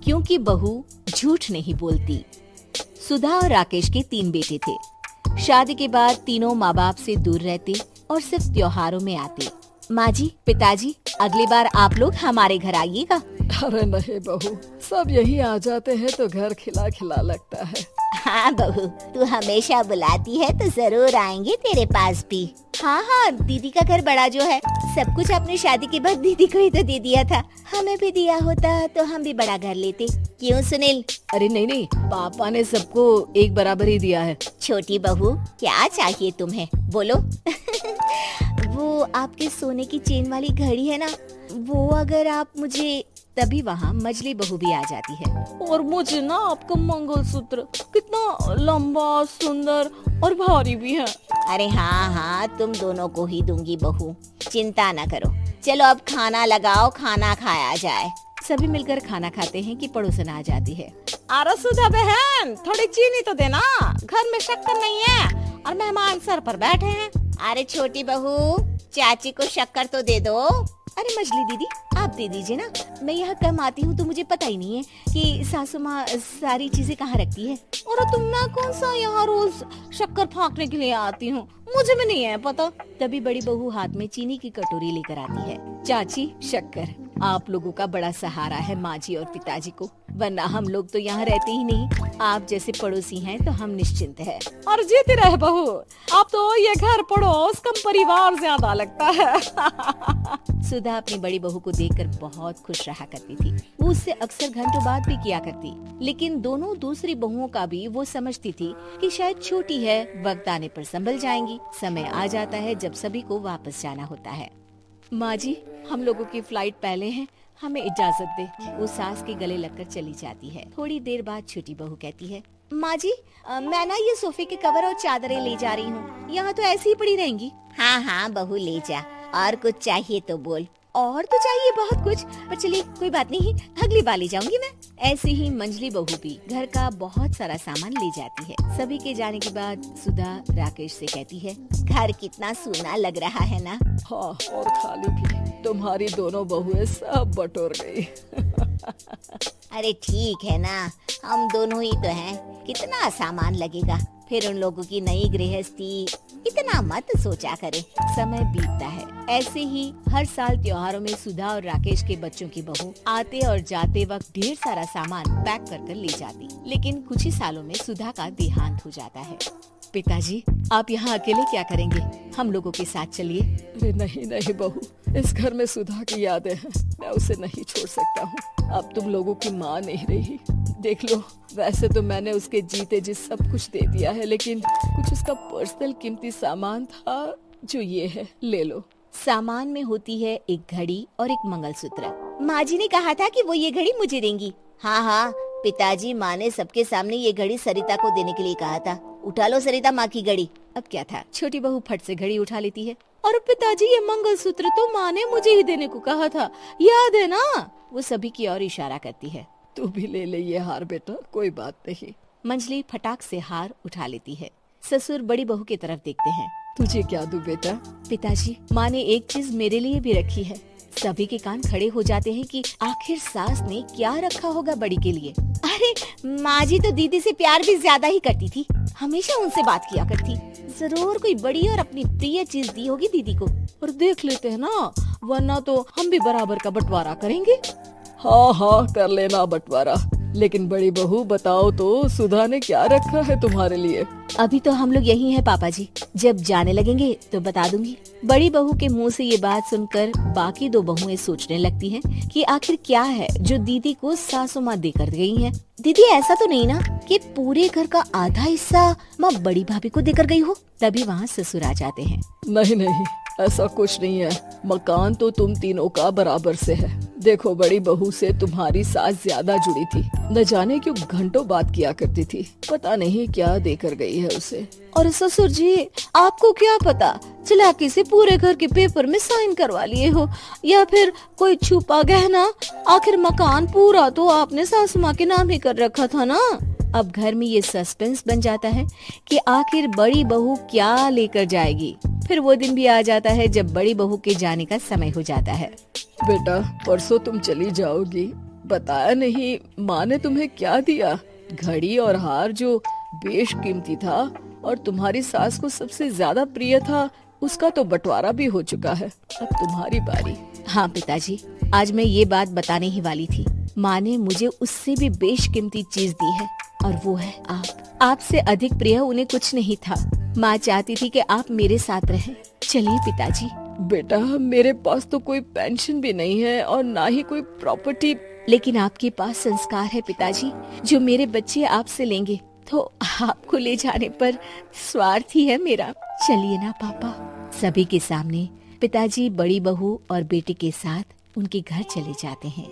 क्योंकि बहू झूठ नहीं बोलती। सुधा और राकेश के 3 बेटे थे। शादी के बाद तीनों माँ बाप से दूर रहते और सिर्फ त्योहारों में आते। माँ जी, पिताजी, अगली बार आप लोग हमारे घर आइएगा। अरे नहीं बहू, सब यही आ जाते हैं तो घर खिला खिला लगता है। हाँ बहू, तू हमेशा बुलाती है तो जरूर आएंगे तेरे पास भी। हाँ हाँ, दीदी का घर बड़ा जो है, सब कुछ आपने शादी के बाद दीदी को ही तो दे दिया था। हमें भी दिया होता तो हम भी बड़ा घर लेते। क्यों सुनील? अरे नहीं, पापा ने सबको एक बराबर ही दिया है। छोटी बहू, क्या चाहिए तुम्हें, बोलो। वो आपके सोने की चेन वाली घड़ी है ना, वो अगर आप मुझे, तभी वहाँ मजली बहू भी आ जाती है। और मुझे ना आपका मंगलसूत्र कितना लंबा, सुंदर और भारी भी है। अरे हाँ, तुम दोनों को ही दूंगी बहू, चिंता न करो। चलो अब खाना लगाओ, खाना खाया जाए। सभी मिलकर खाना खाते हैं कि पड़ोसन आ जाती है। अरे सुधा बहन, थोड़ी चीनी तो देना, घर में शक्कर नहीं है और मेहमान सर पर बैठे हैं। अरे छोटी बहू, चाची को शक्कर तो दे दो। अरे मजली दीदी, आप दे दीजिए ना, मैं यहाँ कम आती हूँ तो मुझे पता ही नहीं है कि सासू माँ सारी चीजें कहाँ रखती है। और तुम मैं कौन सा यहाँ रोज शक्कर फाँकने के लिए आती हूँ, मुझे भी नहीं है पता। तभी बड़ी बहू हाथ में चीनी की कटोरी लेकर आती है। चाची, शक्कर आप लोगों का बड़ा सहारा है माँ जी और पिताजी को, वरना हम लोग तो यहाँ रहते ही नहीं। आप जैसे पड़ोसी हैं तो हम निश्चिंत हैं। और जीती रहे बहू, अब तो ये घर पड़ोस कम परिवार ज्यादा लगता है। सुधा अपनी बड़ी बहू को देखकर बहुत खुश रहा करती थी। वो उससे अक्सर घंटों बात भी किया करती, लेकिन दोनों दूसरी बहुओं का भी वो समझती थी कि शायद छोटी है, वक्त आने पर संभल जाएंगी। समय आ जाता है जब सभी को वापस जाना होता है। माँ जी, हम लोगों की फ्लाइट पहले है, हमें इजाजत दे। वो सास के गले लगकर चली जाती है। थोड़ी देर बाद छोटी बहू कहती है, माँ जी, मैं ना ये सोफे के कवर और चादरें ले जा रही हूँ, यहाँ तो ऐसी ही पड़ी रहेंगी। हाँ बहू, ले जा। और कुछ चाहिए तो बोल। और तो चाहिए बहुत कुछ, पर चलिए कोई बात नहीं, अगली बार ले जाऊंगी मैं। ऐसे ही मंजली बहू भी घर का बहुत सारा सामान ले जाती है। सभी के जाने के बाद सुधा राकेश से कहती है, घर कितना सूना लग रहा है ना। हाँ, और खाली भी। तुम्हारी दोनों बहुएं सब बटोर गई। अरे ठीक है ना, हम दोनों ही तो हैं, कितना सामान लगेगा। फिर उन लोगों की नई गृहस्थी, इतना मत सोचा करे। समय बीतता है। ऐसे ही हर साल त्योहारों में सुधा और राकेश के बच्चों की बहू आते और जाते वक्त ढेर सारा सामान पैक कर ले जाती। लेकिन कुछ ही सालों में सुधा का देहांत हो जाता है। पिताजी, आप यहाँ अकेले क्या करेंगे? हम लोगों के साथ चलिए। अरे नहीं बहू, इस घर में सुधा की यादें हैं, मैं उसे नहीं छोड़ सकता हूँ। अब तुम लोगों की माँ नहीं रही। देख लो, वैसे तो मैंने उसके जीते जी सब कुछ दे दिया है, लेकिन कुछ उसका पर्सनल कीमती सामान था जो ये है, ले लो। सामान में होती है एक घड़ी और एक मंगलसूत्र। माँ जी ने कहा था कि वो ये घड़ी मुझे देंगी। हाँ, पिताजी, माँ ने सबके सामने ये घड़ी सरिता को देने के लिए कहा था। उठा लो सरिता माँ की घड़ी। अब क्या था, छोटी बहू फट से घड़ी उठा लेती है। और पिताजी, ये मंगलसूत्र तो माँ ने मुझे ही देने को कहा था, याद है ना? वो सभी की ओर इशारा करती है। तू भी ले ले ये हार बेटा, कोई बात नहीं। मंजली फटाक से हार उठा लेती है। ससुर बड़ी बहू की तरफ देखते हैं। तुझे क्या दूं बेटा? पिताजी, माँ ने एक चीज मेरे लिए भी रखी है। सभी के कान खड़े हो जाते हैं कि आखिर सास ने क्या रखा होगा बड़ी के लिए। अरे माँ जी तो दीदी से प्यार भी ज्यादा ही करती थी, हमेशा उनसे बात किया करती। जरूर कोई बड़ी और अपनी प्रिय चीज दी होगी दीदी को। और देख लेते हैं ना, वरना तो हम भी बराबर का बंटवारा करेंगे। हाँ, कर लेना बंटवारा। लेकिन बड़ी बहू, बताओ तो सुधा ने क्या रखा है तुम्हारे लिए? अभी तो हम लोग यही हैं पापा जी, जब जाने लगेंगे तो बता दूंगी। बड़ी बहू के मुंह से ये बात सुनकर बाकी 2 बहुएं सोचने लगती हैं कि आखिर क्या है जो दीदी को सासू माँ देकर गई हैं। दीदी, ऐसा तो नहीं ना कि पूरे घर का आधा हिस्सा माँ बड़ी भाभी को देकर गई हो? तभी वहाँ ससुर आ जाते हैं। नहीं, ऐसा कुछ नहीं है। मकान तो तुम तीनों का बराबर से है। देखो, बड़ी बहू से तुम्हारी सास ज्यादा जुड़ी थी, न जाने क्यों घंटों बात किया करती थी। पता नहीं क्या देकर गई है उसे। और ससुर जी, आपको क्या पता, चालाकी से पूरे घर के पेपर में साइन करवा लिए हो, या फिर कोई छुपा गहना। आखिर मकान पूरा तो आपने सासू माँ के नाम ही कर रखा था ना। अब घर में ये सस्पेंस बन जाता है कि आखिर बड़ी बहू क्या लेकर जाएगी। फिर वो दिन भी आ जाता है जब बड़ी बहू के जाने का समय हो जाता है। बेटा, परसों तुम चली जाओगी, बताया नहीं माँ ने तुम्हें क्या दिया? घड़ी और हार जो बेशकीमती था और तुम्हारी सास को सबसे ज्यादा प्रिय था, उसका तो बंटवारा भी हो चुका है। अब तुम्हारी बारी। हाँ पिताजी, आज मैं ये बात बताने ही वाली थी। माँ ने मुझे उससे भी बेशकीमती चीज दी है और वो है आप। आपसे अधिक प्रिय उन्हें कुछ नहीं था। माँ चाहती थी कि आप मेरे साथ रहें। चलिए पिताजी। बेटा, मेरे पास तो कोई पेंशन भी नहीं है और ना ही कोई प्रॉपर्टी। लेकिन आपके पास संस्कार है पिताजी, जो मेरे बच्चे आपसे लेंगे, तो आपको ले जाने पर स्वार्थ ही है मेरा। चलिए ना पापा। सभी के सामने पिताजी बड़ी बहू और बेटे के साथ उनके घर चले जाते हैं।